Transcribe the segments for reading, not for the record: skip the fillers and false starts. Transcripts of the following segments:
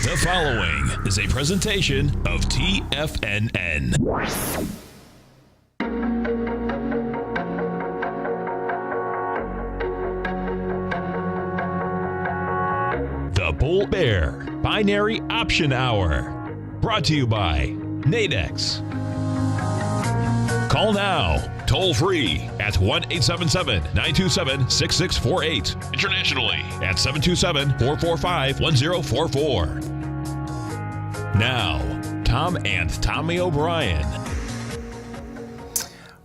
The following is a presentation of TFNN. The Bull Bear Binary Option Hour. Brought to you by Nadex. Call now, toll free at 1-877-927-6648. Internationally at 727-445-1044. Now, Tom and Tommy O'Brien.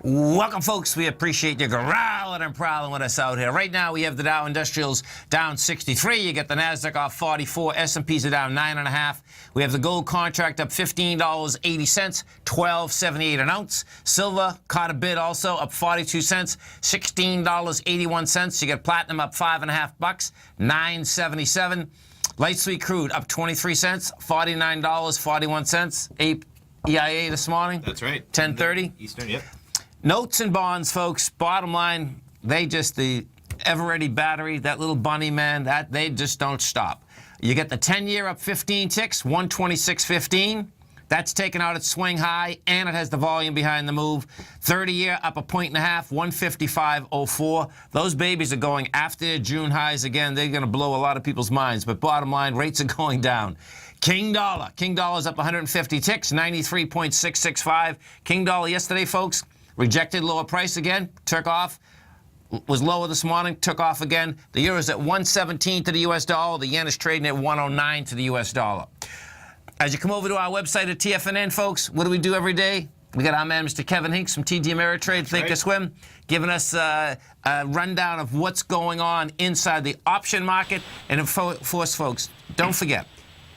Welcome, folks. We appreciate you growling and prowling with us out here. Right now, we have the Dow Industrials down 63. You get the Nasdaq off 44. S&Ps are down 9.5. We have the gold contract up $15.80, $12.78 an ounce. Silver caught a bid also, up 42 cents, $16.81. You get platinum up $5.50, $9.77. Light sweet crude up 23 cents, $49.41. EIA this morning. That's right. 10:30 Eastern. Yep. Notes and bonds, folks. Bottom line, the ever-ready battery, that little bunny, man, they just don't stop. You get the 10-year up 15 ticks, 126.15. That's taken out its swing high, and it has the volume behind the move. 30-year up a point and a half, 155.04. Those babies are going after their June highs again. They're going to blow a lot of people's minds. But bottom line, rates are going down. King Dollar's up 150 ticks, 93.665. King Dollar yesterday, folks, rejected lower price again, took off, was lower this morning, took off again. The euro is at 117 to the U.S. dollar. The yen is trading at 109 to the U.S. dollar. As you come over to our website at TFNN, folks, what do we do every day? We got our man, Mr. Kevin Hinks from TD Ameritrade, Think or Swim, giving us a rundown of what's going on inside the option market. And of course, folks, don't forget,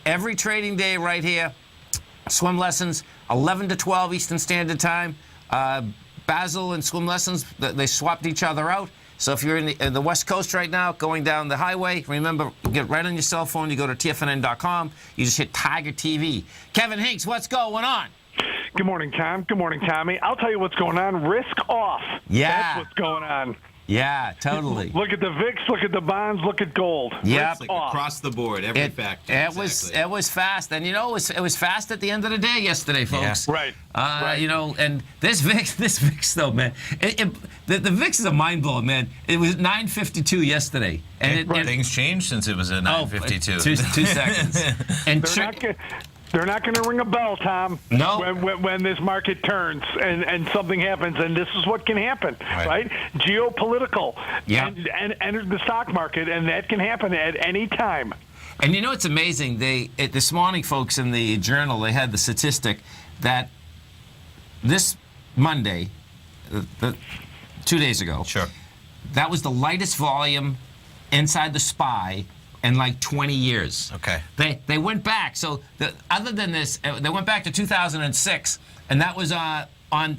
every trading day right here, swim lessons, 11 to 12 Eastern Standard Time. Basil and swim lessons, they swapped each other out. So if you're in the West Coast right now, going down the highway, remember, get right on your cell phone. You go to TFNN.com. You just hit Tiger TV. Kevin Hinks, what's going on? Good morning, Tom. Good morning, Tommy. I'll tell you what's going on. Risk off. Yeah. That's what's going on. Yeah, totally. Look at the VIX, look at the bonds, look at gold. Yeah, like across the board, every factor. It was fast, and it was fast at the end of the day yesterday, folks. Yeah. Right. Right. And this VIX though, man, the VIX is a mind blower, man. It was 952 yesterday, and things changed since it was at 952. 2 seconds. And they're not going to ring a bell, Tom. No. When this market turns and something happens, and this is what can happen, right? Geopolitical. Yeah. And enter the stock market, and that can happen at any time. And it's amazing. This morning, folks, in the Journal, they had the statistic that this Monday, 2 days ago, that was the lightest volume inside the SPY in like 20 years. Okay. They went back. So other than this, they went back to 2006, and that was on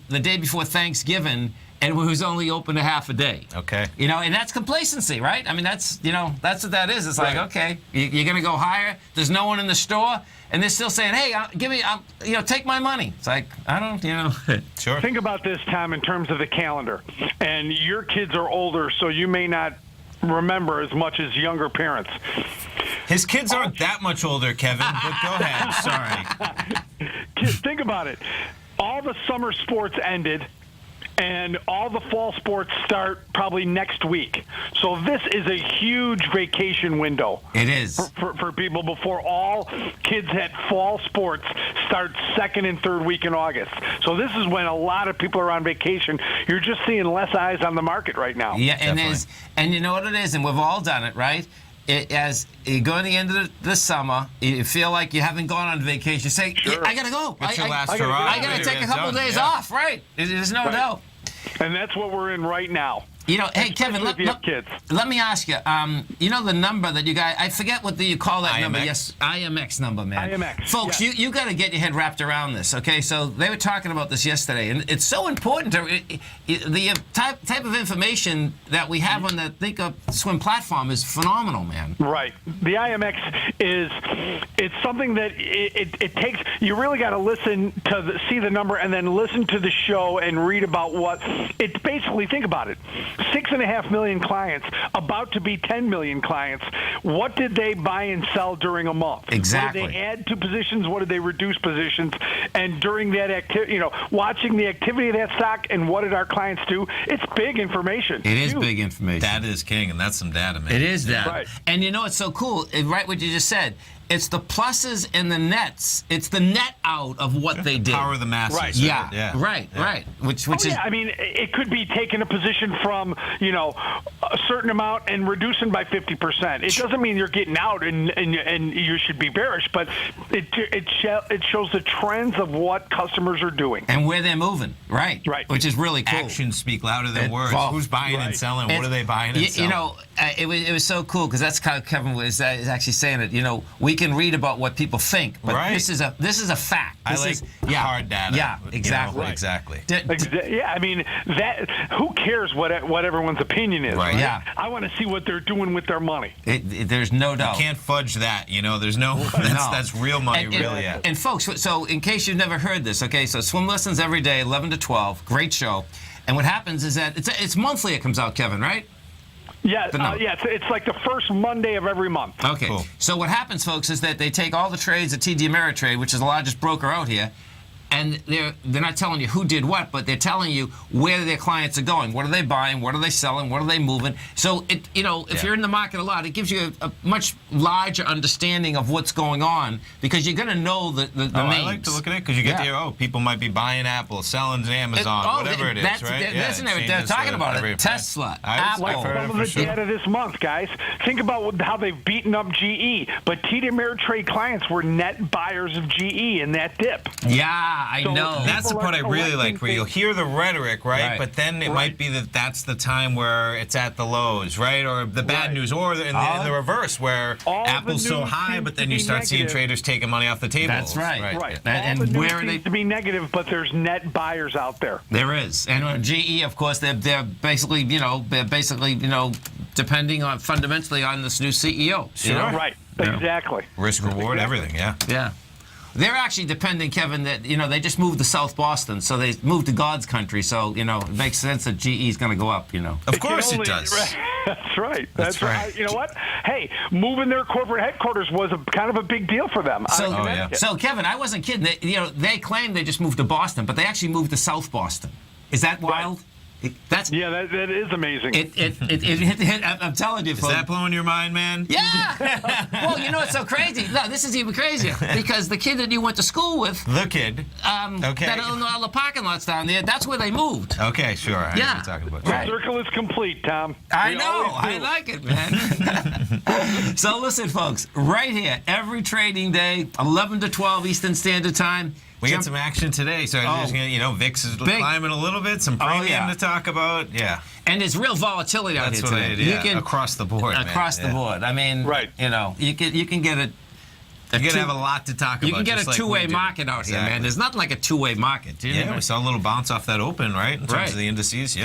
the day before Thanksgiving, and it was only open a half a day. Okay. And that's complacency, right? I mean, that's what that is. It's like, okay, you're going to go higher. There's no one in the store, and they're still saying, hey, give me, take my money. It's like, I don't, Sure. Think about this, Tom, in terms of the calendar. And your kids are older, so you may not remember as much as younger parents. His kids aren't that much older, Kevin, but go ahead. Sorry. Kids, think about it. All the summer sports ended, and all the fall sports start probably next week. So this is a huge vacation window. It is. For people before all kids at fall sports start second and third week in August. So this is when a lot of people are on vacation. You're just seeing less eyes on the market right now. Yeah, and you know what it is, and we've all done it, right? As you go to the end of the summer, you feel like you haven't gone on vacation. You say, I got to go. It's your last hurrah. I got to take a couple of days off, right? There's no doubt. And that's what we're in right now. Hey, Kevin, let me ask you, the number that you guys, I forget what you call that number. Yes, IMX number, man. IMX. Folks, you got to get your head wrapped around this, okay? So they were talking about this yesterday, and it's so important the type of information that we have on the Think or Swim platform is phenomenal, man. Right. The IMX it's something that it takes, you really got to listen to see the number and then listen to the show and read about what, it's basically, think about it. 6.5 million clients, about to be 10 million clients. What did they buy and sell during a month? Exactly. What did they add to positions? What did they reduce positions? And during that activity, watching the activity of that stock and what did our clients do? It's big information. It is Huge. big information. That is king, and that's some data, man. It is data. Right. And it's so cool, right what you just said. It's the pluses and the nets. It's the net out of what they did. Power of the masses. Right. Yeah. Right. Which is. I mean, it could be taking a position from, a certain amount and reducing by 50%. It doesn't mean you're getting out and you should be bearish, but it shows the trends of what customers are doing. And where they're moving. Right. Which is really cool. Actions speak louder than words. Well, Who's buying and selling? What are they buying and selling? It was so cool because that's how Kevin was actually saying it. We can read about what people think, but this is a fact. I like hard data. Yeah, exactly. Exactly. Yeah, I mean, who cares what everyone's opinion is? Right. Yeah. I want to see what they're doing with their money. There's no doubt. You can't fudge that. There's no. That's real money, really. And folks, so in case you've never heard this, okay, so swim lessons every day, 11 to 12, great show. And what happens is that it's monthly. It comes out, Kevin, right? Yeah, it's like the first Monday of every month. Okay. Cool. So what happens, folks, is that they take all the trades at TD Ameritrade, which is the largest broker out here, and they're not telling you who did what, but they're telling you where their clients are going. What are they buying? What are they selling? What are they moving? So if you're in the market a lot, it gives you a much larger understanding of what's going on because you're going to know the names. I like to look at it because you get there. people might be buying Apple, selling Amazon, whatever it is, right? They're talking about it. Tesla, Apple. Like some of the data this month, guys. Think about how they've beaten up GE, but TD Ameritrade clients were net buyers of GE in that dip. Yeah. I know. That's the part I really like, where you'll hear the rhetoric, right? But then it might be that's the time where it's at the lows, right? Or the bad news, or in the reverse, where Apple's so high, but then you start seeing traders taking money off the table. That's right. And where are they? To be negative, but there's net buyers out there. There is. And GE, of course, they're basically, depending on fundamentally on this new CEO. Sure. Right. Exactly. Risk reward, everything. Yeah. They're actually depending, Kevin, that, they just moved to South Boston, so they moved to God's country, so, it makes sense that GE is going to go up, Of course it does. Right. That's right. You know what? Hey, moving their corporate headquarters was kind of a big deal for them. So, Kevin, I wasn't kidding. They claim they just moved to Boston, but they actually moved to South Boston. Is that wild? Right. That is amazing. I'm telling you, folks. Is that blowing your mind, man? Yeah. Well, it's so crazy. No, this is even crazier because the kid that you went to school with, the kid, that owned all the parking lots down there, that's where they moved. Okay, sure. I know what you're talking about. The circle is complete, Tom. I know. I like it, man. So listen, folks, right here, every trading day, 11 to 12 Eastern Standard Time. We got some action today, so VIX is climbing a little bit. Some premium to talk about, And there's real volatility out here today. You can, across the board, across the board. I mean, you can get it. You're going to have a lot to talk about. You can get a two-way market out here, man. There's nothing like a two-way market. We saw a little bounce off that open, right? In terms of the indices,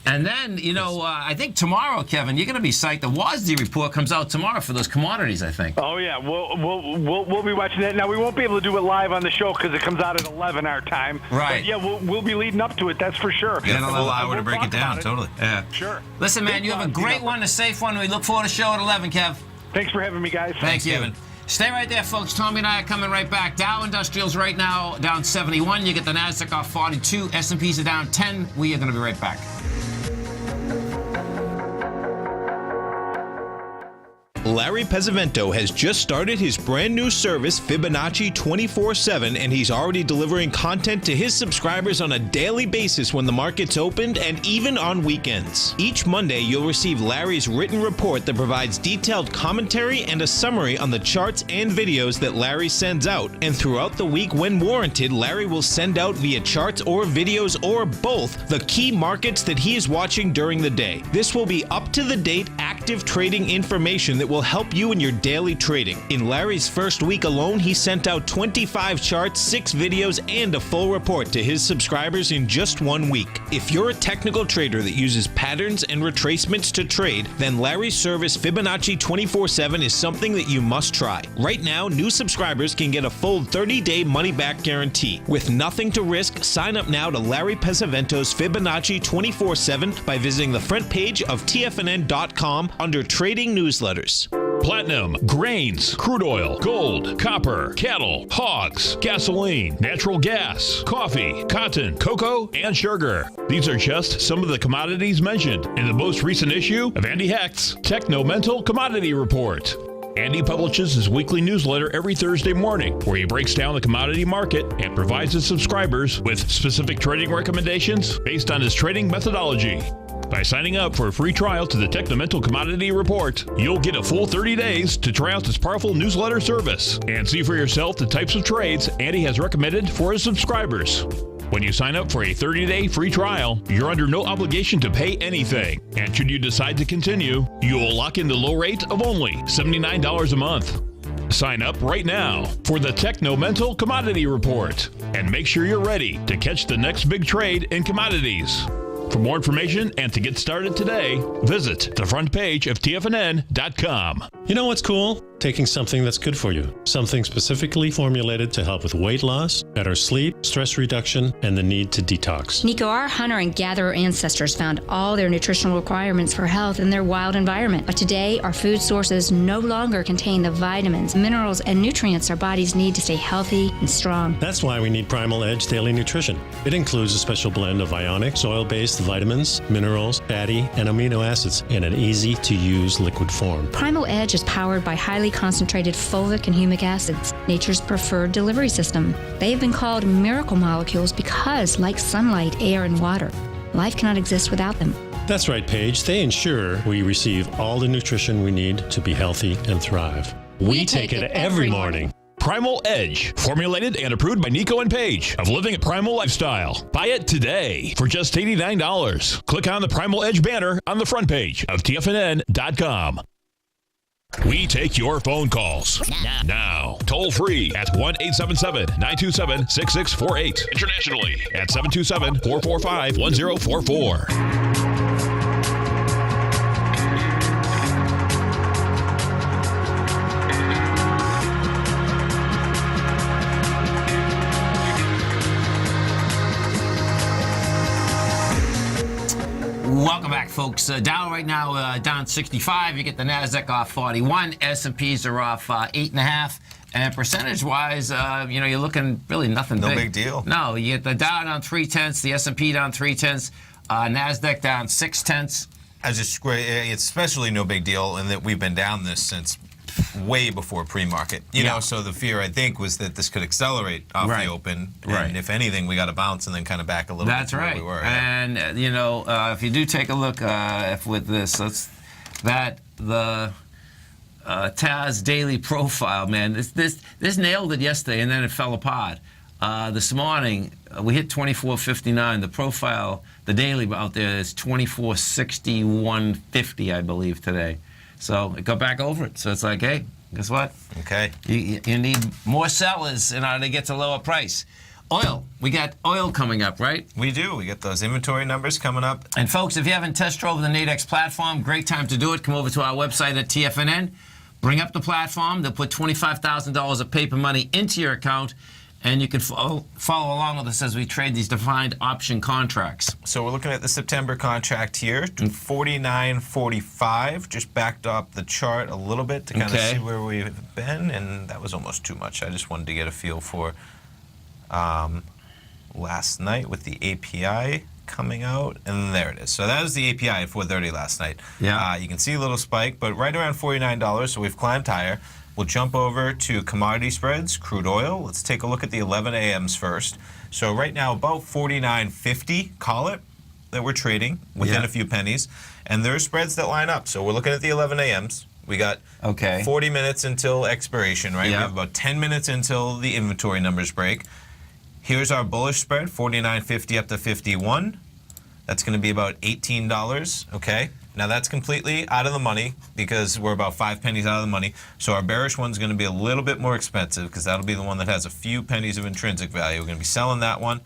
And then, I think tomorrow, Kevin, you're going to be psyched. The WASD report comes out tomorrow for those commodities, I think. Oh, yeah. We'll be watching that. Now, we won't be able to do it live on the show because it comes out at 11 our time. Right. But, we'll be leading up to it, that's for sure. You got a little hour to break it down, totally. Yeah. Sure. Listen, man, you have a great one, a safe one. We look forward to show at 11, Kev. Thanks for having me, guys. Thank you. Kevin. Stay right there, folks. Tommy and I are coming right back. Dow Industrials right now down 71. You get the Nasdaq off 42. S&Ps are down 10. We are going to be right back. Larry Pesavento has just started his brand new service, Fibonacci 24/7, and he's already delivering content to his subscribers on a daily basis when the market's opened and even on weekends. Each Monday, you'll receive Larry's written report that provides detailed commentary and a summary on the charts and videos that Larry sends out. And throughout the week, when warranted, Larry will send out via charts or videos or both the key markets that he is watching during the day. This will be up-to-the-date, active trading information that will help you in your daily trading. In Larry's first week alone, he sent out 25 charts, 6 videos, and a full report to his subscribers in just 1 week. If you're a technical trader that uses patterns and retracements to trade, then Larry's service Fibonacci 24/7 is something that you must try. Right now, new subscribers can get a full 30-day money-back guarantee. With nothing to risk, sign up now to Larry Pesavento's Fibonacci 24/7 by visiting the front page of TFNN.com under Trading Newsletters. Platinum, grains, crude oil, gold, copper, cattle, hogs, gasoline, natural gas, coffee, cotton, cocoa, and sugar. These are just some of the commodities mentioned in the most recent issue of Andy Hecht's Techno-Mental Commodity Report. Andy publishes his weekly newsletter every Thursday morning, where he breaks down the commodity market and provides his subscribers with specific trading recommendations based on his trading methodology. By signing up for a free trial to the Techno-Mental Commodity Report, you'll get a full 30 days to try out this powerful newsletter service and see for yourself the types of trades Andy has recommended for his subscribers. When you sign up for a 30-day free trial, you're under no obligation to pay anything. And should you decide to continue, you will lock in the low rate of only $79 a month. Sign up right now for the Techno-Mental Commodity Report and make sure you're ready to catch the next big trade in commodities. For more information and to get started today, visit the front page of TFNN.com. You know what's cool? Taking something that's good for you. Something specifically formulated to help with weight loss, better sleep, stress reduction, and the need to detox. Nico, our hunter and gatherer ancestors found all their nutritional requirements for health in their wild environment. But today, our food sources no longer contain the vitamins, minerals, and nutrients our bodies need to stay healthy and strong. That's why we need Primal Edge Daily Nutrition. It includes a special blend of ionic, soil-based vitamins, minerals, fatty, and amino acids in an easy-to-use liquid form. Primal Edge is powered by highly concentrated fulvic and humic acids, nature's preferred delivery system. They have been called miracle molecules because, like sunlight, air, and water, life cannot exist without them. That's right, Paige. They ensure we receive all the nutrition we need to be healthy and thrive. We take it every morning. Primal Edge, formulated and approved by Nico and Paige of Living a Primal Lifestyle. Buy it today for just $89. Click on the Primal Edge banner on the front page of TFNN.com. We take your phone calls now. Toll free at 1-877-927-6648. Internationally at 727-445-1044. Welcome back, folks. Dow right now down 65. You get the Nasdaq off 41. S&Ps are off 8.5. And percentage-wise, you're looking really nothing big. No big deal. No, you get the Dow down 0.3, the S&P down 0.3, Nasdaq down 0.6. It's especially no big deal in that we've been down this since way before pre-market. You know, so the fear, I think, was that this could accelerate off the open. And if anything, we got to bounce and then kind of back a little bit to where we were. And, if you do take a look with this, the Taz daily profile, man, this nailed it yesterday and then it fell apart. This morning, we hit 24.59. The profile, the daily out there is 24.61.50, I believe, today. So it got back over it. So it's like, hey, guess what? Okay. You need more sellers in order to get to lower price. Oil. We got oil coming up, right? We do. We get those inventory numbers coming up. And folks, if you haven't test drove the Nadex platform, great time to do it. Come over to our website at TFNN. Bring up the platform. They'll put $25,000 of paper money into your account. And you can follow along with us as we trade these defined option contracts. So we're looking at the September contract here, 49.45. Just backed up the chart a little bit to kind of see where we've been, and that was almost too much. I just wanted to get a feel for last night with the API coming out, and there it is. So that was the API at 4:30 last night. Yeah. You can see a little spike, but right around $49, so we've climbed higher. We'll jump over to commodity spreads, crude oil. Let's take a look at the 11 a.m.s first. So right now, about 49.50, call it, that we're trading within a few pennies. And there are spreads that line up. So we're looking at the 11 a.m.s. We got 40 minutes until expiration, right? We have about 10 minutes until the inventory numbers break. Here's our bullish spread, 49.50 up to 51. That's going to be about $18, okay? Now that's completely out of the money because we're about 5 pennies out of the money. So our bearish one's going to be a little bit more expensive because that'll be the one that has a few pennies of intrinsic value. We're going to be selling that one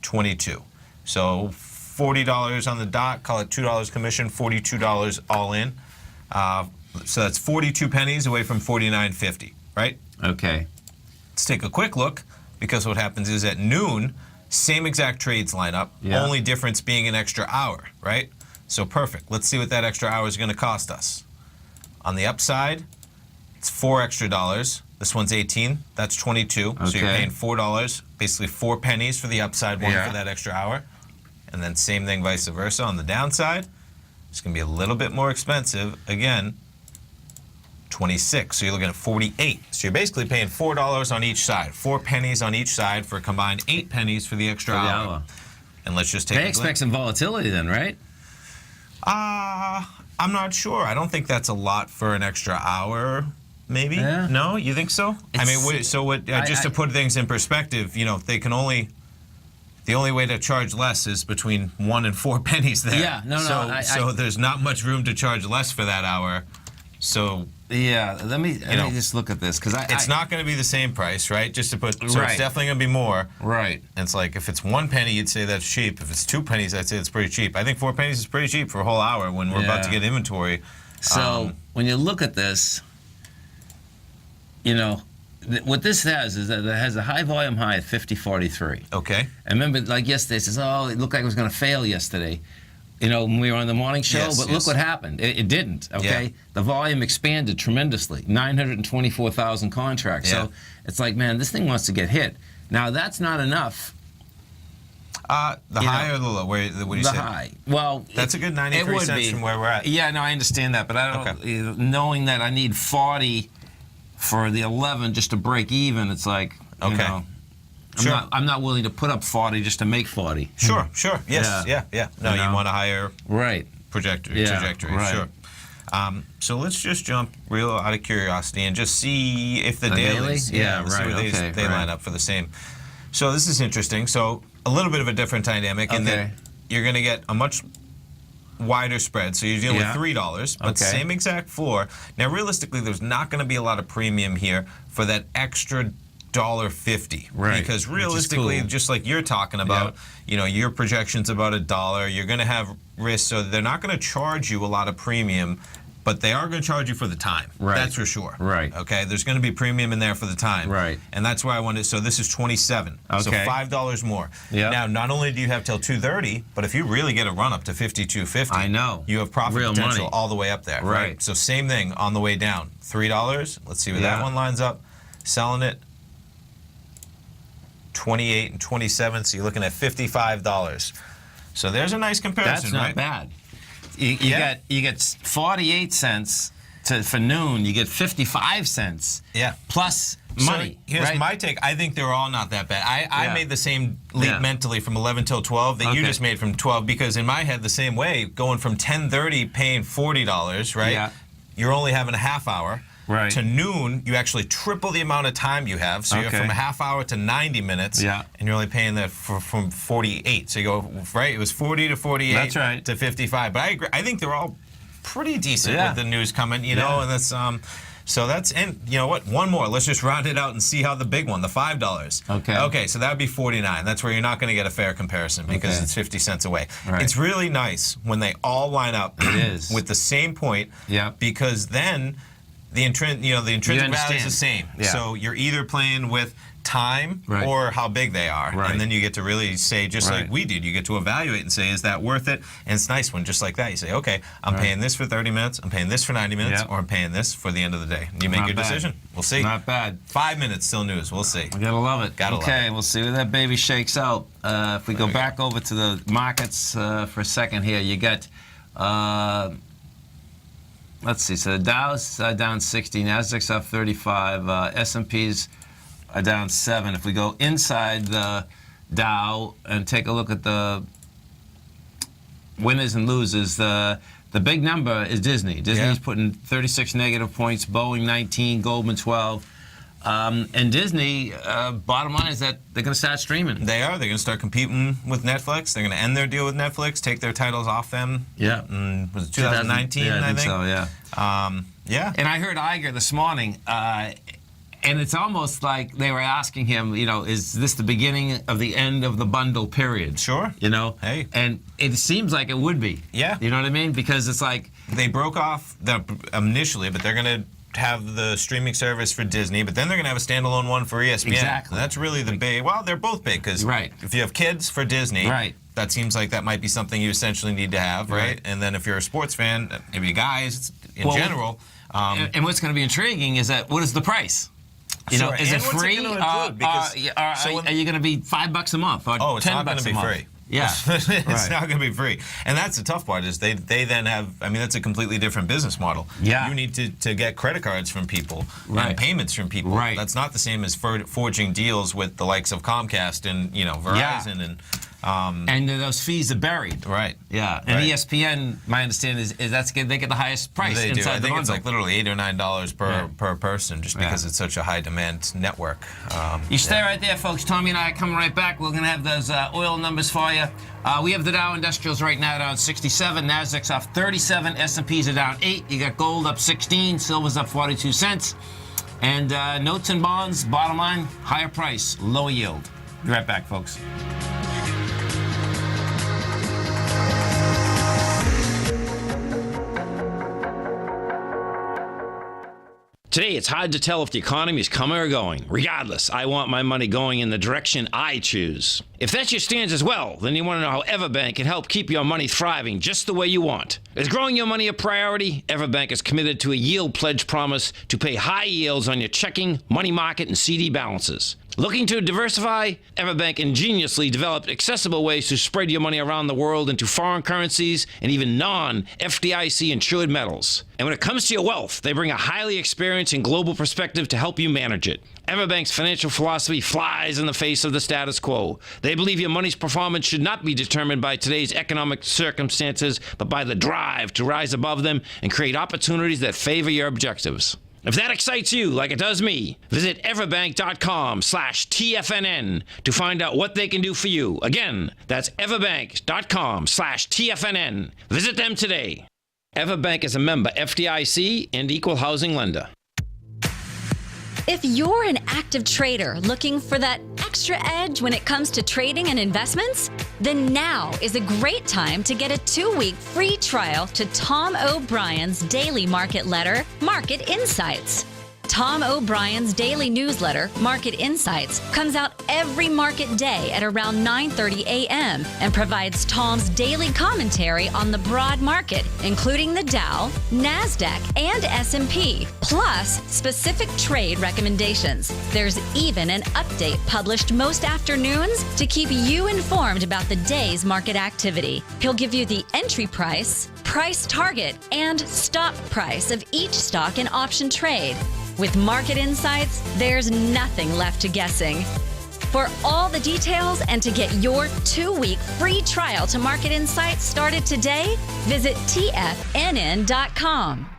22. So $40 on the dot, call it $2 commission, $42 all in. So that's 42 pennies away from $49.50, right? Okay. Let's take a quick look because what happens is at noon, same exact trades line up, only difference being an extra hour, right? So perfect. Let's see what that extra hour is going to cost us. On the upside, it's $4 extra. This one's 18. That's 22. Okay. So you're paying $4, basically 4 pennies for the upside one for that extra hour. And then same thing vice versa. On the downside, it's going to be a little bit more expensive. Again, 26. So you're looking at 48. So you're basically paying $4 on each side. 4 pennies on each side for a combined 8 pennies for the extra hour. And let's just take They expect some volatility then, right? I'm not sure. I don't think that's a lot for an extra hour, maybe. Yeah. No, you think so? I mean, just to put things in perspective, you know, they can only. The only way to charge less is between 1 and 4 pennies there. Yeah, no. So there's not much room to charge less for that hour. So yeah, let me just look at this because it's not going to be the same price, right? Just to put, so it's definitely going to be more. Right. And it's like if it's 1 penny, you'd say that's cheap. If it's 2 pennies, I'd say it's pretty cheap. I think 4 pennies is pretty cheap for a whole hour when we're about to get inventory. So when you look at this, you know, what this has is that it has a high volume high at 50.43. Okay. And remember, like yesterday, it says, oh, it looked like it was going to fail yesterday. You know, when we were on the morning show, but look what happened. It didn't, okay? Yeah. The volume expanded tremendously, 924,000 contracts. Yeah. So it's like, man, this thing wants to get hit. Now, that's not enough. The high or the low? What do you say? The high. Well, that's a good 93 cents from where we're at. Yeah, no, I understand that, but I don't. Knowing that I need 40 for the 11 just to break even, it's like, you know, I'm not willing to put up 40 just to make 40. Sure. Yes, yeah. No, you want a higher trajectory. Right. Sure. So let's just jump real out of curiosity and just see if the dailies, see where they line up for the same. So this is interesting. So a little bit of a different dynamic in that you're going to get a much wider spread. So you're dealing with $3, but same exact floor. Now, realistically, there's not going to be a lot of premium here for that extra $1.50, right? Because realistically, just like you're talking about, you know, your projection's about $1. You're going to have risk, so they're not going to charge you a lot of premium, but they are going to charge you for the time. Right. That's for sure. Right. Okay. There's going to be premium in there for the time. Right. And that's why I wanted. So this is 27. Okay. So $5 more. Yeah. Now, not only do you have till 2:30, but if you really get a run up to 52.50, I know, you have profit potential money all the way up there. Right. So same thing on the way down. $3. Let's see where that one lines up. Selling it. 28 and 27, so you're looking at $55. So there's a nice comparison, right? That's not bad. You get 48 cents for noon. You get 55 cents. Yeah. Plus money. So here's my take. I think they're all not that bad. I made the same leap mentally from 11 till 12 that you just made from 12 because in my head the same way, going from 10:30 paying $40, right? Yeah. You're only having a half hour. Right. To noon, you actually triple the amount of time you have. So you're from a half hour to 90 minutes. Yeah. And you're only paying that from 48. So you go, right, it was 40 to 48. That's right. To 55. But I agree. I think they're all pretty decent with the news coming, you know, and that's, so that's, and you know what, one more. Let's just round it out and see how the big one, the $5. Okay, so that would be 49. That's where you're not going to get a fair comparison because it's 50 cents away. Right. It's really nice when they all line up with the same point because then the intrinsic value is the same. Yeah. So you're either playing with time or how big they are. Right. And then you get to really say, just like we did, you get to evaluate and say, is that worth it? And it's nice when just like that, you say, okay, I'm paying this for 30 minutes, I'm paying this for 90 minutes, or I'm paying this for the end of the day. And you make your decision. We'll see. Not bad. 5 minutes still news. We'll see. We gotta love it. Gotta love it. We'll see where that baby shakes out. If we go back over to the markets for a second here, you got let's see. So the Dow's down 60, Nasdaq's up 35, S&P's are down 7. If we go inside the Dow and take a look at the winners and losers, the big number is Disney. Disney's putting 36 negative points, Boeing 19, Goldman 12. And Disney, bottom line is that they're going to start streaming. They are. They're going to start competing with Netflix. They're going to end their deal with Netflix, take their titles off them. Yeah. Was it 2019, I think think? so, yeah. Yeah. And I heard Iger this morning, and it's almost like they were asking him, is this the beginning of the end of the bundle period? Sure. Hey. And it seems like it would be. Yeah. You know what I mean? Because it's like... They broke off initially, but they're going to have the streaming service for Disney, but then they're going to have a standalone one for ESPN. Exactly. That's really the big... Well, they're both big, because if you have kids for Disney, that seems like that might be something you essentially need to have, right? And then if you're a sports fan, maybe guys in general... and what's going to be intriguing is that, what is the price? Is it free? Are you going to be $5 a month or $10 it's not going to be free. Yeah. It's not going to be free. And that's the tough part is they then have, that's a completely different business model. Yeah. You need to get credit cards from people and payments from people. Right. That's not the same as forging deals with the likes of Comcast and, Verizon and those fees are buried. Right. Yeah. And ESPN, my understanding is they get the highest price they inside do. I the think bundle. it's like literally $8 or $9 per person just because it's such a high demand network. You stay right there, folks. Tommy and I are coming right back. We're going to have those oil numbers for you. We have the Dow Industrials right now down 67. Nasdaq's off 37. S&Ps are down 8. You got gold up 16. Silver's up 42 cents. And notes and bonds, bottom line, higher price, lower yield. Be right back, folks. Today, it's hard to tell if the economy is coming or going. Regardless, I want my money going in the direction I choose. If that's your stance as well, then you want to know how Everbank can help keep your money thriving just the way you want. Is growing your money a priority? Everbank is committed to a yield pledge promise to pay high yields on your checking, money market, and CD balances. Looking to diversify? Everbank ingeniously developed accessible ways to spread your money around the world into foreign currencies and even non-FDIC insured metals. And when it comes to your wealth, they bring a highly experienced and global perspective to help you manage it. Everbank's financial philosophy flies in the face of the status quo. They believe your money's performance should not be determined by today's economic circumstances, but by the drive to rise above them and create opportunities that favor your objectives. If that excites you like it does me, visit everbank.com/TFNN to find out what they can do for you. Again, that's everbank.com/TFNN. Visit them today. Everbank is a member FDIC and equal housing lender. If you're an active trader looking for that extra edge when it comes to trading and investments, then now is a great time to get a 2-week free trial to Tom O'Brien's daily market letter, Market Insights. Tom O'Brien's daily newsletter, Market Insights, comes out every market day at around 9:30 a.m. and provides Tom's daily commentary on the broad market, including the Dow, NASDAQ, and S&P, plus specific trade recommendations. There's even an update published most afternoons to keep you informed about the day's market activity. He'll give you the entry price, price target, and stop price of each stock and option trade. With Market Insights, there's nothing left to guessing. For all the details and to get your 2-week free trial to Market Insights started today, visit TFNN.com.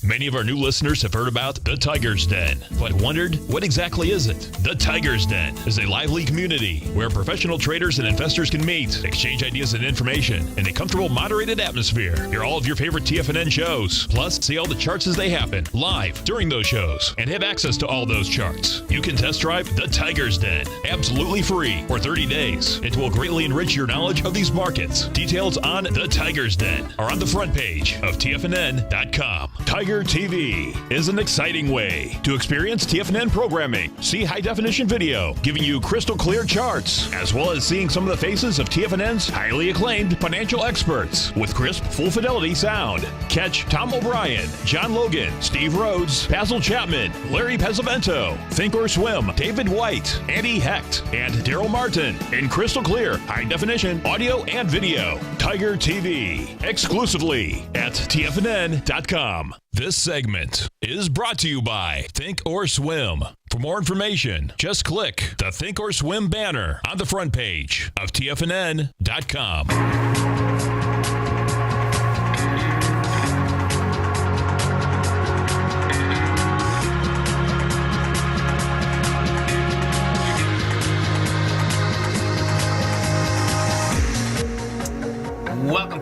Many of our new listeners have heard about the Tiger's Den, but wondered, what exactly is it? The Tiger's Den is a lively community where professional traders and investors can meet, exchange ideas and information in a comfortable, moderated atmosphere. Hear all of your favorite TFNN shows, plus see all the charts as they happen live during those shows, and have access to all those charts. You can test drive the Tiger's Den absolutely free for 30 days. It will greatly enrich your knowledge of these markets. Details on the Tiger's Den are on the front page of TFNN.com. Tiger TV is an exciting way to experience TFNN programming. See high-definition video, giving you crystal clear charts, as well as seeing some of the faces of TFNN's highly acclaimed financial experts with crisp, full-fidelity sound. Catch Tom O'Brien, John Logan, Steve Rhodes, Basil Chapman, Larry Pesavento, Think or Swim, David White, Andy Hecht, and Daryl Martin in crystal clear, high-definition audio and video. Tiger TV, exclusively at TFNN.com. This segment is brought to you by Think or Swim. For more information, just click the Think or Swim banner on the front page of TFNN.com.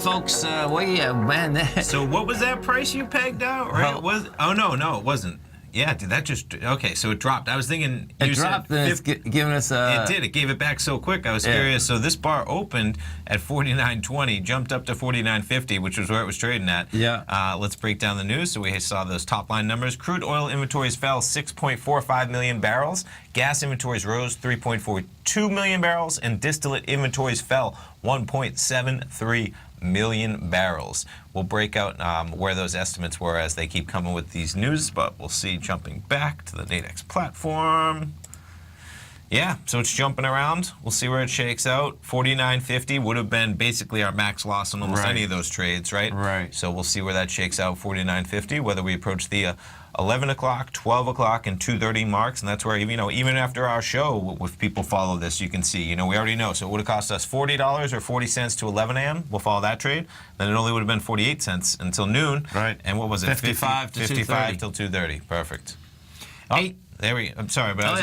folks. Man. So what was that price you pegged out? Right? No, it wasn't. Yeah, dude, that just okay. So it dropped. I was thinking it dropped. And it's giving us. It did. It gave it back so quick. I was curious. So this bar opened at 49.20, jumped up to 49.50, which was where it was trading at. Yeah. Let's break down the news. So we saw those top line numbers. Crude oil inventories fell 6.45 million barrels. Gas inventories rose 3.42 million barrels, and distillate inventories fell 1.73 million barrels. We'll break out where those estimates were as they keep coming with these news, but we'll see jumping back to the Nadex platform. Yeah, so it's jumping around. We'll see where it shakes out. 49.50 would have been basically our max loss on almost any of those trades, right? Right. So we'll see where that shakes out, 49.50, whether we approach the 11 o'clock, 12 o'clock, and 2:30 marks, and that's where, even after our show, if people follow this, you can see, we already know. So it would have cost us $40 or 40 cents to 11 a.m. We'll follow that trade. Then it only would have been 48 cents until noon. Right. And what was it? 55 to 55 till 2:30. Perfect. Oh, there we go. I'm sorry, but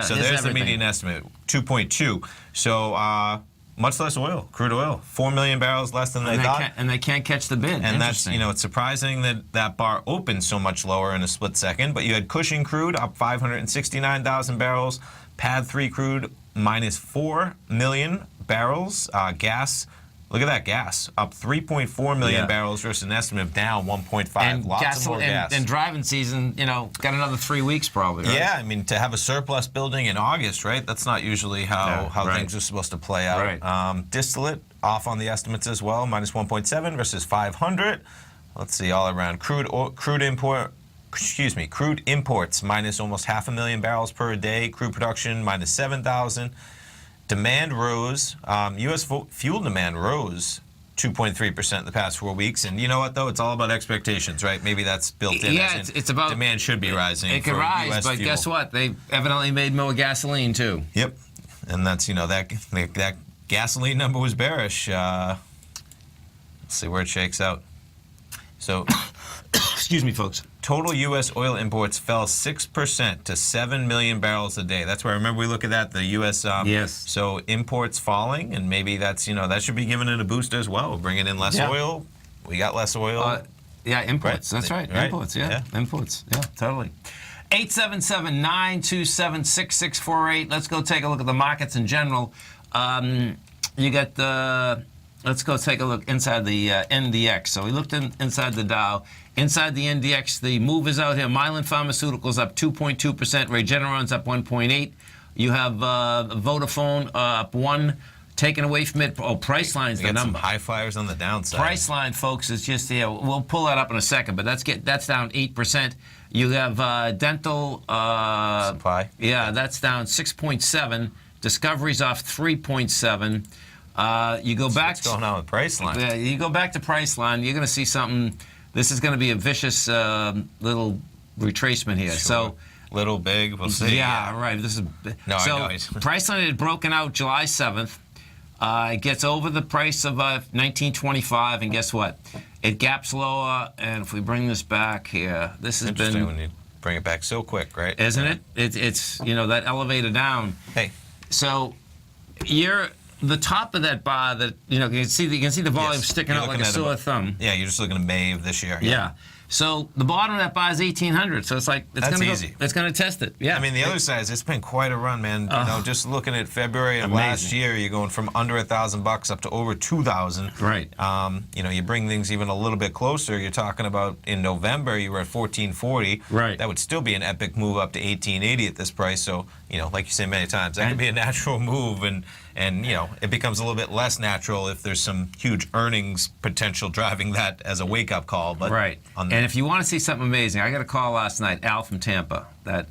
so there's the median estimate, 2.2. So much less oil, crude oil, 4 million barrels less than they thought. And they can't catch the bid. And that's, it's surprising that bar opened so much lower in a split second. But you had Cushing crude up 569,000 barrels, PAD 3 crude minus 4 million barrels, gas. Look at that gas, up 3.4 million barrels versus an estimate of down 1.5. And lots of more gas. And driving season, got another 3 weeks probably, right? Yeah, to have a surplus building in August, right? That's not usually how things are supposed to play out. Right. Distillate, off on the estimates as well, minus 1.7 versus 500. Let's see, all around. Crude imports, minus almost 500,000 barrels per day. Crude production, minus 7,000. Demand rose. U.S. fuel demand rose 2.3% in the past 4 weeks. And you know what, though? It's all about expectations, right? Maybe that's built in. Yeah, it's about... Demand should be rising. It could rise, US but fuel. Guess what? They evidently made more gasoline, too. Yep. And that's, that gasoline number was bearish. Let's see where it shakes out. So... Excuse me, folks. Total U.S. oil imports fell 6% to 7 million barrels a day. That's where, remember, we look at that, the U.S. Yes. So imports falling, and maybe that's, that should be giving it a boost as well. Bringing in less oil. We got less oil. Imports. That's right. Imports, Imports. Yeah, totally. 877-927-6648. Let's go take a look at the markets in general. You got the... Let's go take a look inside the NDX. So we looked inside the Dow. Inside the NDX, the move is out here. Mylan Pharmaceuticals up 2.2%. Regeneron's up 1.8%. You have Vodafone up 1%. Taken away from it. Oh, Priceline's the number. Some high flyers on the downside. Priceline, folks, is just we'll pull that up in a second, but that's down 8%. You have Dental Supply. Yeah, that's down 6.7%. Discovery's off 3.7%. You go back. What's going on with Priceline? Yeah, you go back to Priceline. You're going to see something. This is going to be a vicious little retracement here. Sure. So little, big, we'll see. Yeah, right. This is no. So I know. Priceline had broken out July 7th. It gets over the price of 1925, and guess what? It gaps lower. And if we bring this back here, this has Interesting been. when you bring it back so quick, right? Isn't it? It's that elevator down. Hey. So the top of that bar that you can see the volume sticking out like a sore thumb. Yeah, you're just looking at May of this year. Yeah. So the bottom of that bar is 1,800. So it's like that's easy. It's going to test it. Yeah. I mean, the other side is it's been quite a run, man. Just looking at February of last year, you're going from under $1,000 up to over 2,000. Right. You bring things even a little bit closer. You're talking about in November, you were at 1,440. Right. That would still be an epic move up to 1,880 at this price. So like you say many times, that could be a natural move, and it becomes a little bit less natural if there's some huge earnings potential driving that as a wake-up call. But right. And if you want to see something amazing, I got a call last night, Al from Tampa, that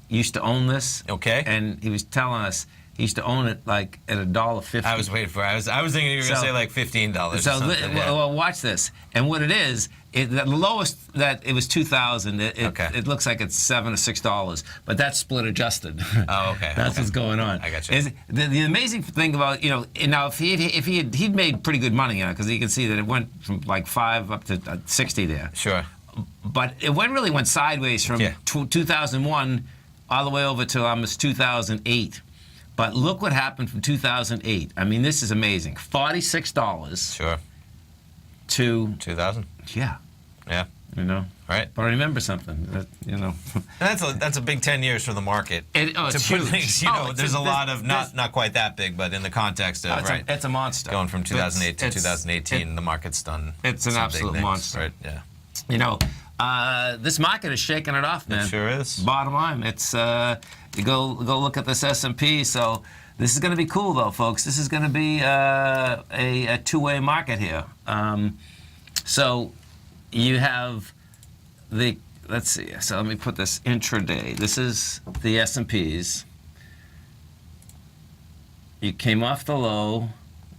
used to own this. Okay. And he was telling us he used to own it like at $1.50. I was waiting for it. I was thinking you were going to say like $15 or something. Well, watch this. And what it is, the lowest that it was 2,000. It looks like it's $7 or $6, but that's split adjusted. Oh, okay. That's what's going on. I got you. The amazing thing about now if he'd made pretty good money on it, because you can see that it went from like 5 up to 60 there. Sure. But it really went sideways from 2001 all the way over to almost 2008. But look what happened from 2008. I mean, this is amazing. $46. Sure. to 2000. Yeah. Yeah. You know. Right. But I remember something. That, you know. That's a big 10 years for the market. It's to put huge. things, there's a lot of not quite that big, but in the context of it's a monster. Going from 2008 to 2018, the market's done. It's an absolute monster. Right. Yeah. You know, this market is shaking it off, man. It sure is. Bottom line, it's you go look at this S&P. So this is going to be cool, though, folks. This is going to be a two-way market here. So you have the. Let's see. So let me put this intraday. This is the S&Ps. You came off the low.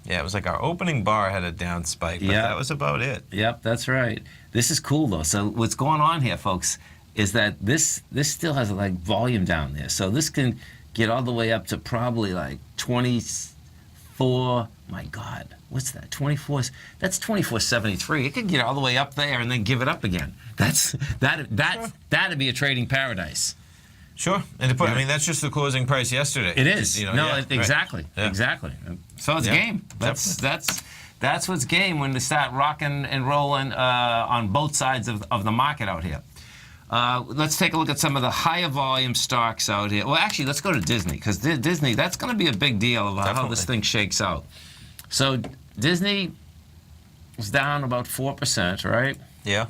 Yeah, it was like our opening bar had a down spike, but that was about it. Yep, that's right. This is cool, though. So what's going on here, folks, is that this still has like volume down there. So this can get all the way up to probably like 24. My God, what's that? 24. That's 24.73. It could get all the way up there and then give it up again. That'd be a trading paradise. Sure, and I mean that's just the closing price yesterday. It is. Exactly, right. Yeah. Exactly. So it's game. That's what's game when they start rocking and rolling on both sides of the market out here. Let's take a look at some of the higher volume stocks out here. Well, actually, let's go to Disney, because Disney, that's going to be a big deal of how this thing shakes out. So Disney is down about 4%, right? Yeah.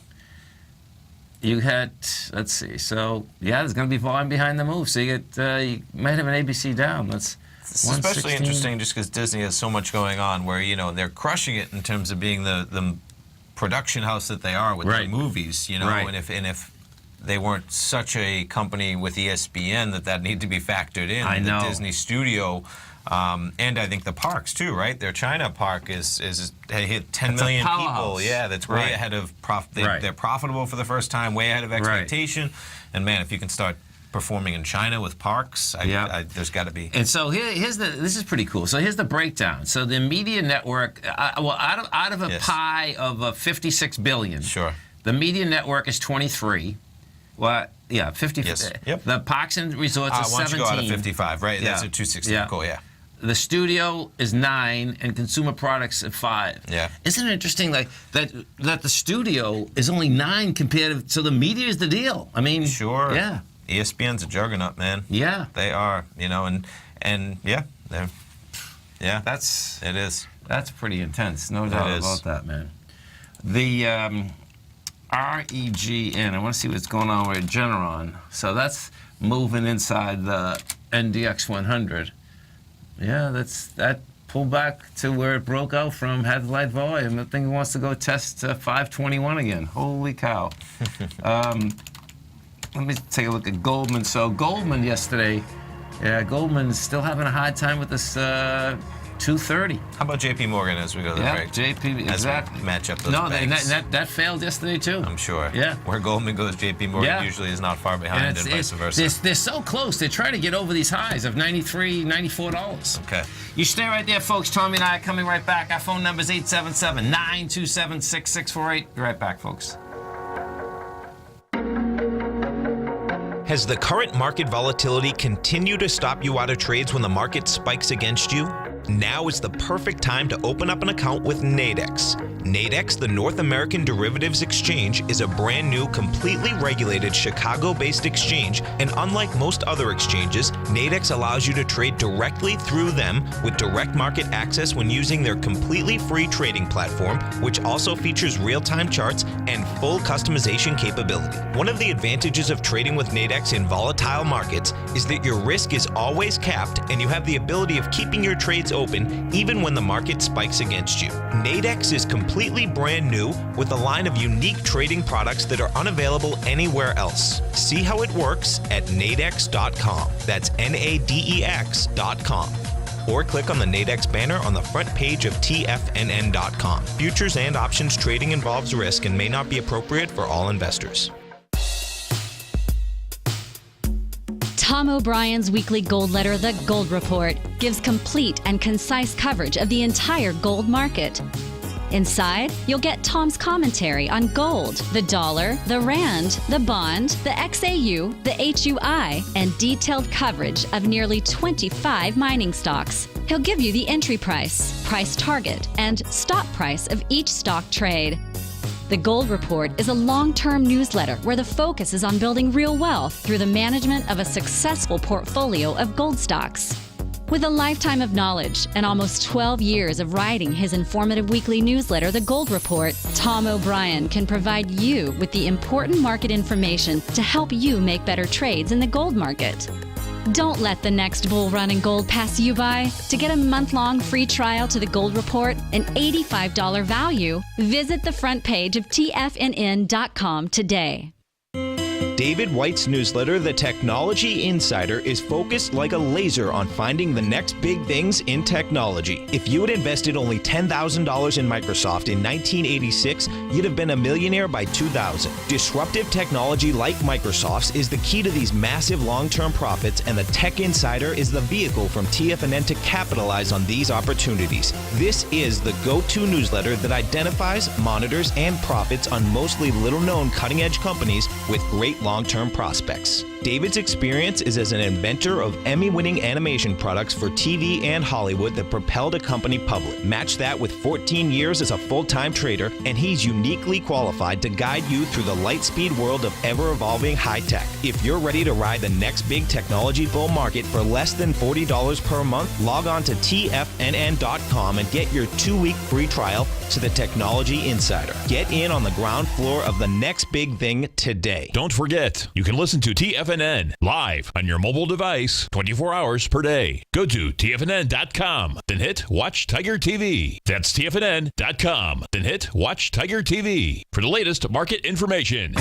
You had, let's see, so yeah, there's going to be volume behind the move. So you might have an ABC down. It's especially interesting just because Disney has so much going on where, they're crushing it in terms of being the production house that they are with their movies, and if they weren't such a company with ESPN that needed to be factored in. I know. The Disney studio, and I think the parks too, right? Their China park is hit 10 million people. Yeah, that's way ahead of They're profitable for the first time, way ahead of expectation. Right. And man, if you can start performing in China with parks, there's got to be. And so this is pretty cool. So here's the breakdown. So the media network, out of a pie of 56 billion. Sure. The media network is 23. Well, yeah, 50. Yes. Yep. The parks and resorts is 17. Once you go out of 55, right? That's a 260. Yeah. Cool, yeah. The studio is 9, and consumer products at 5. Yeah. Isn't it interesting, like that the studio is only 9 compared to the media is the deal? I mean, sure. Yeah. ESPN's a juggernaut, man. Yeah. They are, and yeah, they're. Yeah. It is. That's pretty intense. No doubt about that, man. The REGN. I want to see what's going on with Regeneron. So that's moving inside the NDX 100. Yeah, that pulled back to where it broke out from, had light volume. The thing wants to go test 521 again. Holy cow. Let me take a look at Goldman. So Goldman yesterday, Goldman's still having a hard time with this 230. How about JP Morgan as we go to the break? JP, exactly. As we match up those banks. That failed yesterday too. I'm sure. Yeah. Where Goldman goes, JP Morgan usually is not far behind, and vice versa. They're so close. They're trying to get over these highs of $93, $94. Okay. You stay right there, folks. Tommy and I are coming right back. Our phone number is 877-927-6648. Be right back, folks. Has the current market volatility continued to stop you out of trades when the market spikes against you? Now is the perfect time to open up an account with Nadex. Nadex, the North American Derivatives Exchange, is a brand new, completely regulated Chicago-based exchange, and unlike most other exchanges, Nadex allows you to trade directly through them with direct market access when using their completely free trading platform, which also features real-time charts and full customization capability. One of the advantages of trading with Nadex in volatile markets is that your risk is always capped and you have the ability of keeping your trades open even when the market spikes against you. Nadex is completely brand new with a line of unique trading products that are unavailable anywhere else. See how it works at nadex.com. That's NADEX.com. Or click on the Nadex banner on the front page of TFNN.com. Futures and options trading involves risk and may not be appropriate for all investors. Tom O'Brien's weekly gold letter, The Gold Report, gives complete and concise coverage of the entire gold market. Inside, you'll get Tom's commentary on gold, the dollar, the rand, the bond, the XAU, the HUI, and detailed coverage of nearly 25 mining stocks. He'll give you the entry price, price target, and stop price of each stock trade. The Gold Report is a long-term newsletter where the focus is on building real wealth through the management of a successful portfolio of gold stocks. With a lifetime of knowledge and almost 12 years of writing his informative weekly newsletter, The Gold Report, Tom O'Brien can provide you with the important market information to help you make better trades in the gold market. Don't let the next bull run in gold pass you by. To get a month-long free trial to The Gold Report, an $85 value, visit the front page of TFNN.com today. David White's newsletter, The Technology Insider, is focused like a laser on finding the next big things in technology. If you had invested only $10,000 in Microsoft in 1986, you'd have been a millionaire by 2000. Disruptive technology like Microsoft's is the key to these massive long-term profits, and the Tech Insider is the vehicle from TFNN to capitalize on these opportunities. This is the go-to newsletter that identifies, monitors, and profits on mostly little-known cutting-edge companies with great long-term prospects. David's experience is as an inventor of Emmy-winning animation products for TV and Hollywood that propelled a company public. Match that with 14 years as a full-time trader, and he's uniquely qualified to guide you through the light-speed world of ever-evolving high-tech. If you're ready to ride the next big technology bull market for less than $40 per month, log on to TFNN.com and get your 2-week free trial to the Technology Insider. Get in on the ground floor of the next big thing today. Don't forget, you can listen to TFNN live on your mobile device 24 hours per day. Go to TFNN.com, then hit Watch Tiger TV. That's TFNN.com, then hit Watch Tiger TV for the latest market information.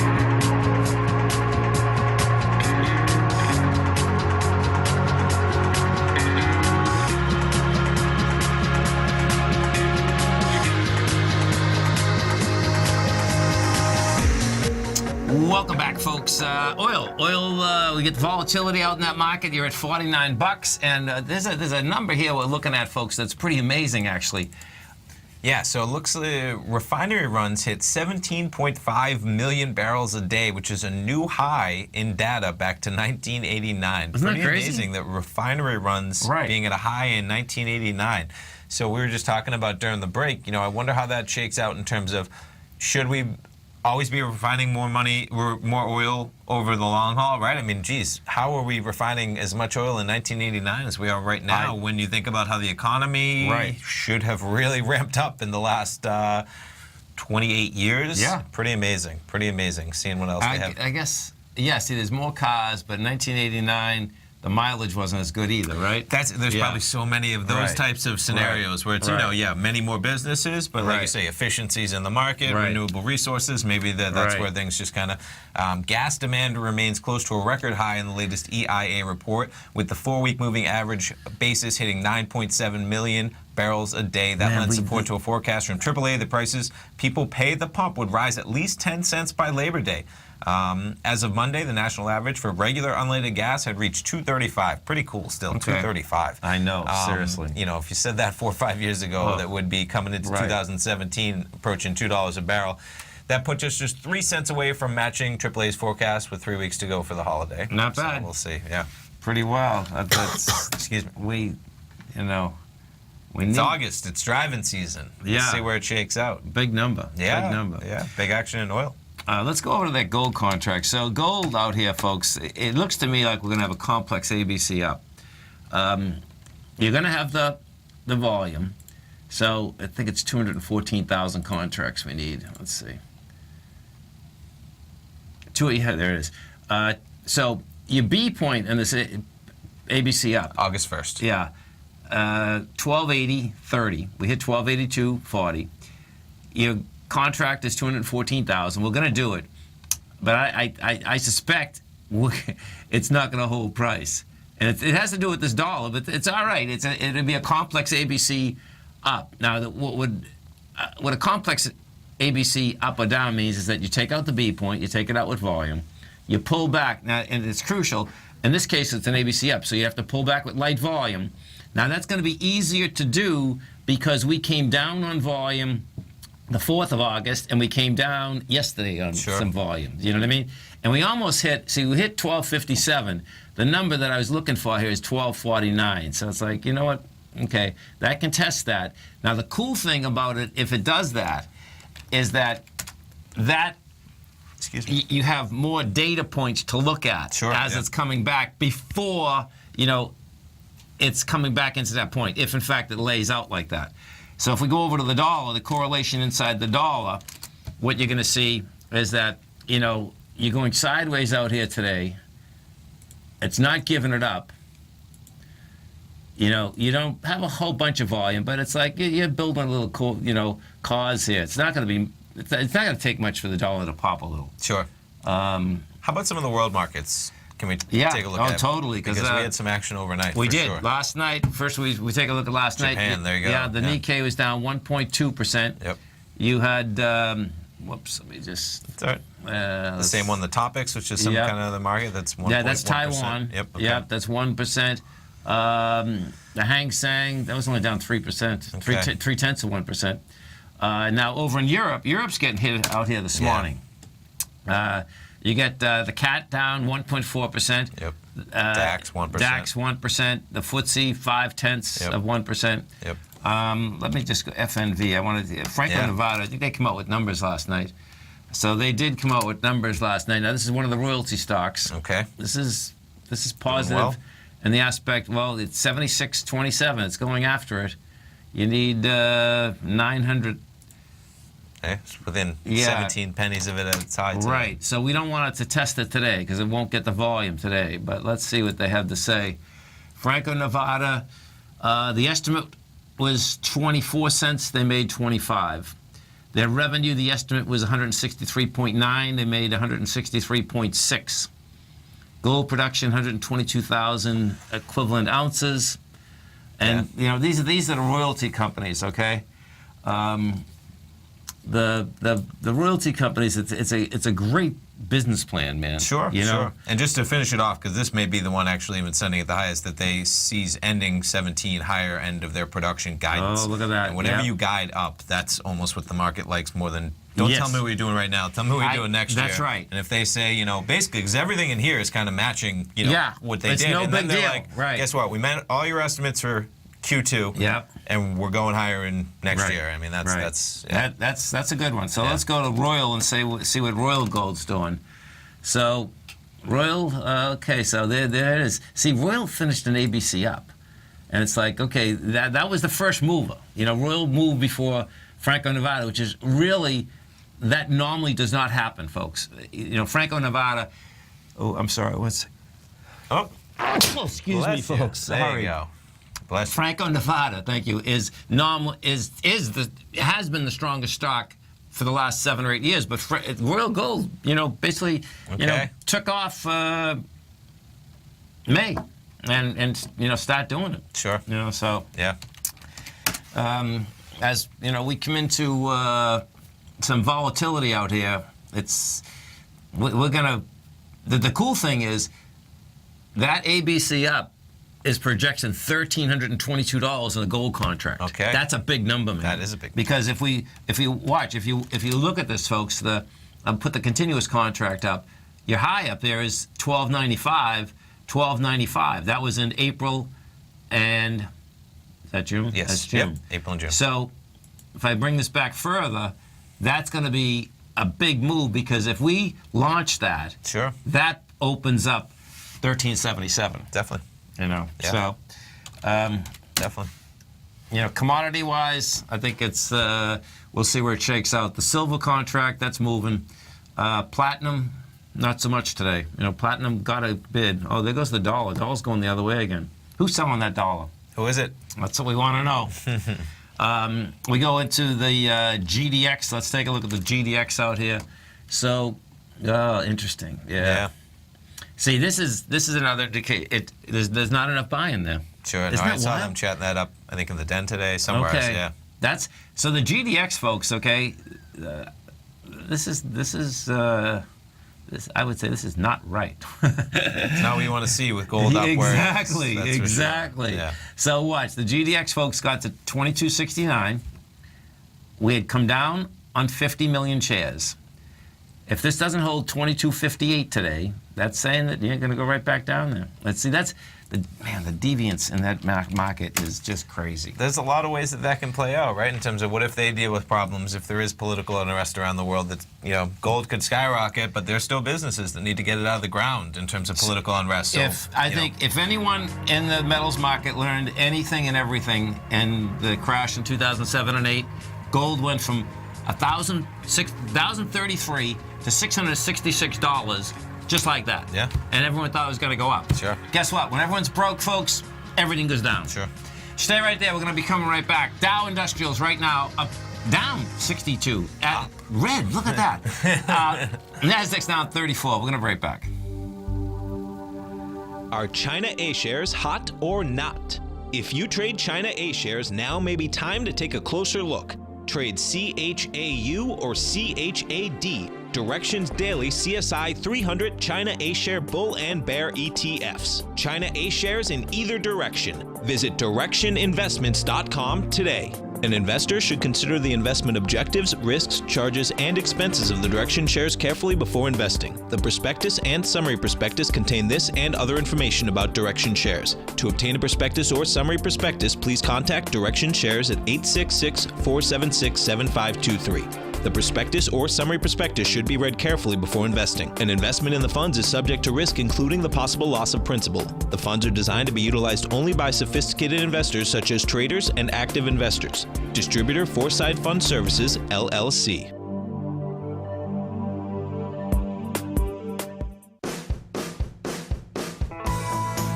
Welcome back, folks. Oil. We get the volatility out in that market. You're at $49, and there's a number here we're looking at, folks, that's pretty amazing, actually. Yeah, so it looks like refinery runs hit 17.5 million barrels a day, which is a new high in data back to 1989. Isn't that Pretty crazy? amazing that refinery runs being at a high in 1989. So we were just talking about during the break, I wonder how that shakes out in terms of should we always be refining more oil over the long haul, right? I mean, geez, how are we refining as much oil in 1989 as we are right now when you think about how the economy should have really ramped up in the last 28 years? Yeah. Pretty amazing seeing what else we have. I guess, yeah, see, there's more cars, but in 1989, the mileage wasn't as good either, right? There's probably so many of those types of scenarios where it's, many more businesses, but like you say, efficiencies in the market, renewable resources, maybe that's where things just kind of, gas demand remains close to a record high in the latest EIA report, with the 4-week moving average basis hitting 9.7 million barrels a day. That lends support to a forecast from AAA that prices people pay at the pump would rise at least 10 cents by Labor Day. As of Monday, the national average for regular unleaded gas had reached $2.35. Pretty cool still, $2.35. I know, seriously. If you said that 4 or 5 years ago, that would be coming into 2017 approaching $2 a barrel. That puts us just 3 cents away from matching AAA's forecast with 3 weeks to go for the holiday. Not bad. So we'll see, yeah. Pretty well. Excuse me. It's August. It's driving season. Let's see where it shakes out. Big number. Yeah. Big number. Yeah. Big action in oil. Let's go over to that gold contract. So gold out here, folks, it looks to me like we're going to have a complex ABC up. You're going to have the volume. So I think it's 214,000 contracts we need. Let's see. There it is. So your B point in this ABC up. August 1st. Yeah. 1280.30. We hit 1282.40. Your contract is 214,000. We're going to do it, but I suspect it's not going to hold price, and it has to do with this dollar. But it's all right. It'll be a complex ABC up. Now, what a complex ABC up or down means is that you take out the B point, you take it out with volume, you pull back. Now, and it's crucial. In this case, it's an ABC up, so you have to pull back with light volume. Now, that's going to be easier to do because we came down on volume the 4th of August, and we came down yesterday on some volume. You know what I mean? And we almost hit, we hit 1257. The number that I was looking for here is 1249. So it's like, you know what? Okay, that can test that. Now, the cool thing about it, if it does that, is that Excuse me. you have more data points to look at as it's coming back before, it's coming back into that point, if in fact it lays out like that. So if we go over to the dollar, the correlation inside the dollar, what you're going to see is that, you're going sideways out here today. It's not giving it up. You don't have a whole bunch of volume, but it's like you're building a little, cause here. It's not going to be. It's not going to take much for the dollar to pop a little. Sure. How about some of the world markets? Can we take a look at? Oh, totally. Because we had some action overnight. We did. Sure. Last night, first we take a look at last night. Japan, there you go. Yeah, the Nikkei was down 1.2%. Yep. You had, whoops, let me just. It's all right. The same one, the Topics, which is some kind of the market. That's 1.1%. Yeah, that's Taiwan. Yep. Okay. Yep, that's 1%. The Hang Seng, that was only down 3%, Okay. 0.3%. Now over in Europe, Europe's getting hit out here this morning. You get the CAT down 1.4%. Yep. DAX 1%. DAX 1%. The FTSE 0.5 of 1%. Yep. Let me just go FNV. I wanted to, Franco-Nevada. I think they came out with numbers last night. So they did come out with numbers last night. Now this is one of the royalty stocks. Okay. This is positive. Well. In the aspect, it's 76.27. It's going after it. You need 900. Okay, it's within 17 pennies of it at its high. Right. So we don't want it to test it today because it won't get the volume today. But let's see what they have to say. Franco-Nevada, the estimate was 24 cents. They made 25. Their revenue, the estimate was 163.9. They made 163.6. Gold production, 122,000 equivalent ounces. And these are the royalty companies, okay? The royalty companies, it's a great business plan, man. Sure, sure. And just to finish it off, because this may be the one actually even sending it the highest, that they sees ending 17 higher end of their production guidance. Oh, look at that. And whenever you guide up, that's almost what the market likes more than, don't tell me what you're doing right now, tell me what you're doing next year. That's right. And if they say, basically, because everything in here is kind of matching, what they did. No and big then they're deal. like, Right. guess what, we met all your estimates for Q2. Yep. And we're going higher in next year. I mean, that's a good one. So let's go to Royal and see what Royal Gold's doing. So Royal, okay, so there it is. See, Royal finished an ABC up, and it's like, okay, that was the first mover. Royal moved before Franco-Nevada, which is really, that normally does not happen, folks. Franco-Nevada. Oh, I'm sorry. Excuse me, folks. There you go. Franco-Nevada, thank you, has been the strongest stock for the last 7 or 8 years. But Royal Gold, basically, took off May and start doing it. Sure. So yeah. As we come into some volatility out here. We're gonna. The cool thing is that ABC up is projecting $1,322 in the gold contract. Okay. That's a big number, man. That is a big number. Because if you look at this, folks, put the continuous contract up, your high up there is $12.95. That was in April and is that June? Yes. That's June. Yep. April and June. So if I bring this back further, that's going to be a big move because if we launch that, sure, that opens up 1377. Definitely. Yeah. So, definitely. Commodity-wise, I think it's we'll see where it shakes out. The silver contract, that's moving. Platinum, not so much today. Platinum got a bid. Oh, there goes the dollar. Dollar's going the other way again. Who's selling that dollar? Who is it? That's what we want to know. We go into the GDX. Let's take a look at the GDX out here. So, interesting. Yeah. See, this is another indicator. There's not enough buying there. Sure. No, I saw them chatting that up. I think in the den today somewhere. Okay. Yeah. So the GDX, folks. Okay. This I would say this is not right. It's not what you want to see with gold up where exactly. Sure. Yeah. So watch, the GDX folks got to 2269. We had come down on 50 million shares. If this doesn't hold 22.58 today, that's saying that you're going to go right back down there. Let's see. That's the deviance in that market is just crazy. There's a lot of ways that can play out, right? In terms of what if they deal with problems, if there is political unrest around the world, that gold could skyrocket, but there's still businesses that need to get it out of the ground in terms of political unrest. So, I think if anyone in the metals market learned anything and everything in the crash in 2007 and 8, gold went from $1,033 to $666, just like that. Yeah. And everyone thought it was going to go up. Sure. Guess what? When everyone's broke, folks, everything goes down. Sure. Stay right there. We're going to be coming right back. Dow Industrials right now up, down 62. Red, look at that. Nasdaq's down 34. We're going to be right back. Are China A shares hot or not? If you trade China A shares, now may be time to take a closer look. Trade CHAU or CHAD, Directions Daily CSI 300 China A Share Bull and Bear ETFs. China A shares in either direction. Visit directioninvestments.com today. An investor should consider the investment objectives, risks, charges, and expenses of the Direction shares carefully before investing. The prospectus and summary prospectus contain this and other information about Direction shares. To obtain a prospectus or summary prospectus, please contact Direction shares at 866-476-7523. The prospectus or summary prospectus should be read carefully before investing. An investment in the funds is subject to risk, including the possible loss of principal. The funds are designed to be utilized only by sophisticated investors such as traders and active investors. Distributor Foreside Fund Services, LLC.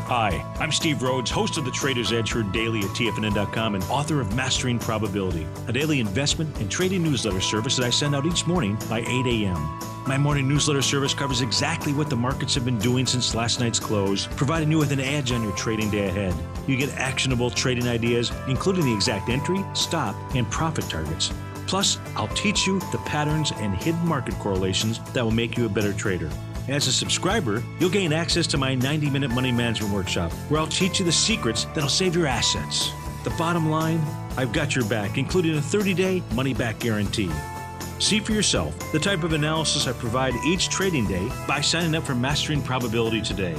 Hi, I'm Steve Rhodes, host of the Trader's Edge heard daily at TFNN.com and author of Mastering Probability, a daily investment and trading newsletter service that I send out each morning by 8 a.m. My morning newsletter service covers exactly what the markets have been doing since last night's close, providing you with an edge on your trading day ahead. You get actionable trading ideas, including the exact entry, stop, and profit targets. Plus, I'll teach you the patterns and hidden market correlations that will make you a better trader. As a subscriber, you'll gain access to my 90-minute money management workshop, where I'll teach you the secrets that'll save your assets. The bottom line, I've got your back, including a 30-day money-back guarantee. See for yourself the type of analysis I provide each trading day by signing up for Mastering Probability today.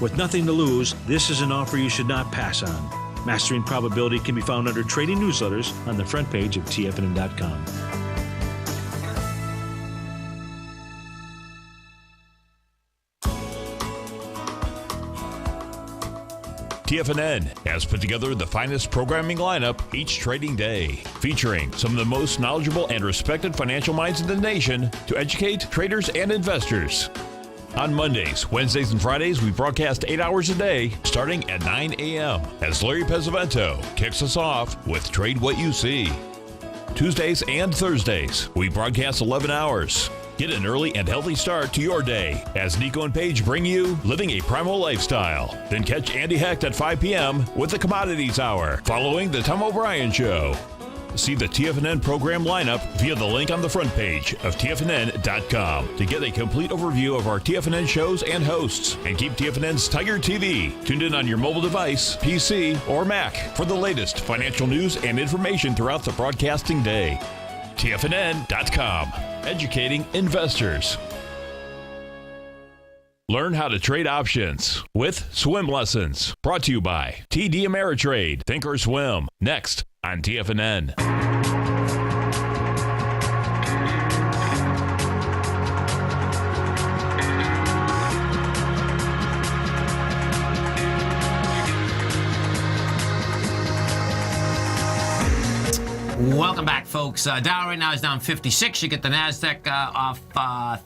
With nothing to lose, this is an offer you should not pass on. Mastering Probability can be found under Trading Newsletters on the front page of TFNN.com. TFNN has put together the finest programming lineup each trading day, featuring some of the most knowledgeable and respected financial minds in the nation to educate traders and investors. On Mondays, Wednesdays, and Fridays, we broadcast 8 hours a day, starting at 9 a.m. as Larry Pesavento kicks us off with Trade What You See. Tuesdays and Thursdays, we broadcast 11 hours. Get an early and healthy start to your day as Nico and Paige bring you Living a Primal Lifestyle. Then catch Andy Hecht at 5 p.m. with the Commodities Hour, following the Tom O'Brien Show. See the TFNN program lineup via the link on the front page of TFNN.com to get a complete overview of our TFNN shows and hosts. And keep TFNN's Tiger TV tuned in on your mobile device, PC, or Mac for the latest financial news and information throughout the broadcasting day. TFNN.com, educating investors. Learn how to trade options with Swim Lessons. Brought to you by TD Ameritrade. Think or swim. Next on TFNN. Welcome back, folks. Dow right now is down 56. You get the Nasdaq off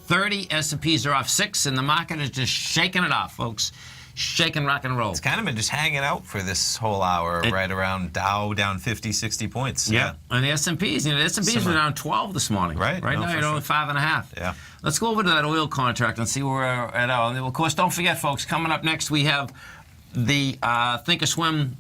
30. S&Ps are off 6, and the market is just shaking it off, folks. Shaking rock and roll. It's kind of been just hanging out for this whole hour, right around Dow down 50, 60 points. Yeah. And the S&Ps, the S&Ps were down 12 this morning. Right. Right now, you're only 5.5. Yeah. Let's go over to that oil contract and see where we're at. And of course, don't forget, folks, coming up next, we have the Think or Swim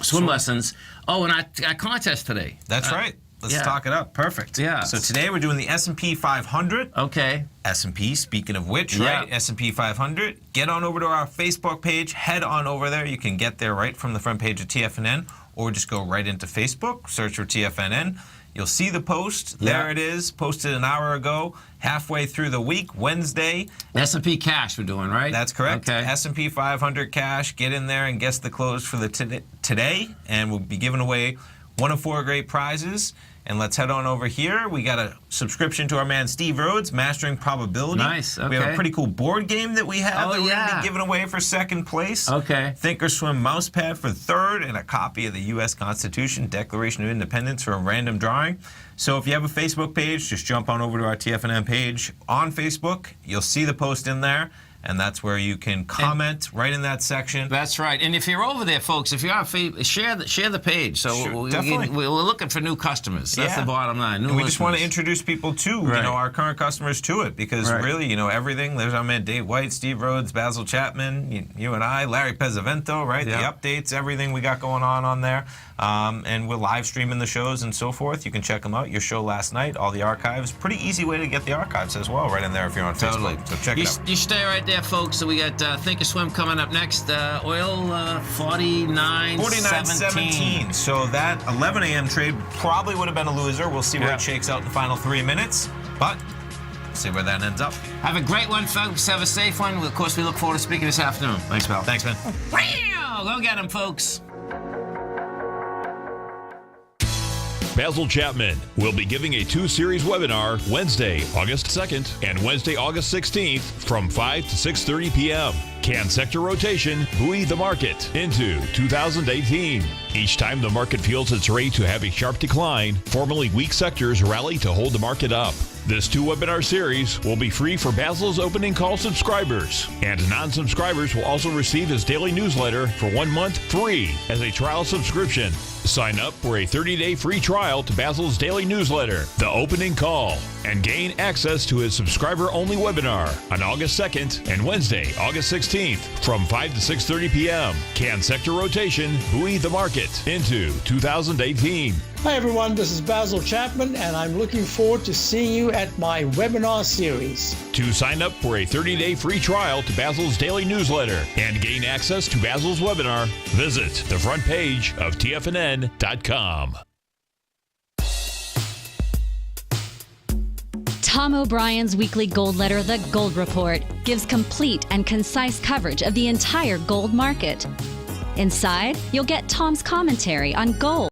swim lessons. Oh, and our contest today. That's right. Let's talk it up. Perfect. Yeah. So today we're doing the S&P 500. Okay. S&P, speaking of which, right? S&P 500. Get on over to our Facebook page. Head on over there. You can get there right from the front page of TFNN, or just go right into Facebook, search for TFNN. You'll see the post. There it is, posted an hour ago, halfway through the week, Wednesday. S&P cash we're doing, right? That's correct. Okay. S&P 500 cash. Get in there and guess the close for the today, and we'll be giving away one of 4 great prizes. And let's head on over here. We got a subscription to our man Steve Rhodes, Mastering Probability. Nice, okay. We have a pretty cool board game that we have that we're going to be giving away for second place. Okay. Thinkorswim mousepad for third, and a copy of the U.S. Constitution, Declaration of Independence for a random drawing. So if you have a Facebook page, just jump on over to our TFNN page on Facebook. You'll see the post in there. And that's where you can comment right in that section. That's right. And if you're over there, folks, if you're on Facebook, share the page. So definitely. we're looking for new customers. That's the bottom line. And we just want to introduce people to our current customers to it, because really, everything. There's our man Dave White, Steve Rhodes, Basil Chapman, you and I, Larry Pesavento, right? The updates, everything we got going on there. And we're live streaming the shows and so forth. You can check them out. Your show last night, all the archives. Pretty easy way to get the archives as well, right in there if you're on Facebook. So check it out. You stay right there, folks. So we got Thinkorswim coming up next. Oil 49.17. So that 11 a.m. trade probably would have been a loser. We'll see where it shakes out in the final 3 minutes. But we'll see where that ends up. Have a great one, folks. Have a safe one. Of course, we look forward to speaking this afternoon. Thanks, pal. Thanks, man. Go get them, folks. Basil Chapman will be giving a 2-series webinar Wednesday, August 2nd and Wednesday, August 16th from 5 to 6:30 p.m. Can sector rotation buoy the market into 2018? Each time the market feels it's ready to have a sharp decline, formerly weak sectors rally to hold the market up. This 2-webinar series will be free for Basil's opening call subscribers, and non-subscribers will also receive his daily newsletter for 1 month free as a trial subscription. Sign up for a 30-day free trial to Basil's daily newsletter, The Opening Call, and gain access to his subscriber-only webinar on August 2nd and Wednesday, August 16th from 5 to 6:30 p.m. Can sector rotation buoy the market into 2018? Hi everyone, this is Basil Chapman, and I'm looking forward to seeing you at my webinar series. To sign up for a 30-day free trial to Basil's daily newsletter and gain access to Basil's webinar, visit the front page of TFNN.com. Tom O'Brien's weekly gold letter, The Gold Report, gives complete and concise coverage of the entire gold market. Inside, you'll get Tom's commentary on gold,